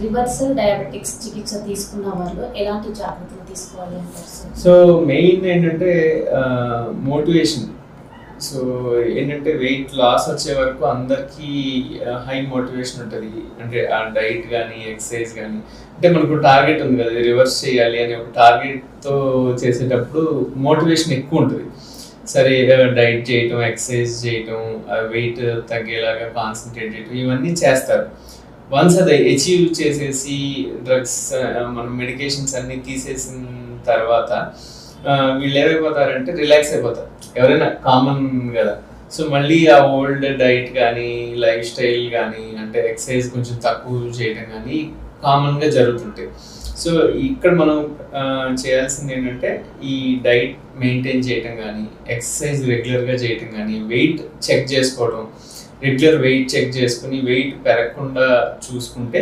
Reversal diabetics చికిత్స తీసుకున్న వాళ్ళు ఎలాంటి జాగ్రత్తలు తీసుకోవాలి అంటారు సార్? సో మెయిన్ ఏంటంటే మోటివేషన్. సో ఏంటంటే వెయిట్ లాస్ వచ్చే వరకు అందరికీ హై మోటివేషన్ ఉంటుంది. అంటే ఆ డైట్ కానీ ఎక్సర్సైజ్ కానీ, అంటే మనకు టార్గెట్ ఉంది కదా, రివర్స్ చేయాలి అనే ఒక టార్గెట్తో చేసేటప్పుడు మోటివేషన్ ఎక్కువ ఉంటుంది. సరే డైట్ చేయటం, ఎక్సర్సైజ్ చేయటం, వెయిట్ తగ్గేలాగా కాన్సన్ట్రేట్ చేయటం, ఇవన్నీ చేస్తారు. వన్స్ అది అచీవ్ చేసేసి డ్రగ్స్, మన మెడికేషన్స్ అన్నీ తీసేసిన తర్వాత వీళ్ళు ఏమైపోతారంటే రిలాక్స్ అయిపోతారు. ఎవరైనా కామన్ కదా. సో మళ్ళీ ఆ ఓల్డ్ డైట్ కానీ లైఫ్ స్టైల్ కానీ, అంటే ఎక్సర్సైజ్ కొంచెం తక్కువ చేయడం కానీ కామన్గా జరుగుతుంటాయి. సో ఇక్కడ మనం చేయాల్సింది ఏంటంటే ఈ డైట్ మెయింటైన్ చేయటం కానీ, ఎక్సర్సైజ్ రెగ్యులర్గా చేయటం కానీ, వెయిట్ చెక్ చేసుకోవడం, రెగ్యులర్ వెయిట్ చెక్ చేసుకుని వెయిట్ పెరగకుండా చూసుకుంటే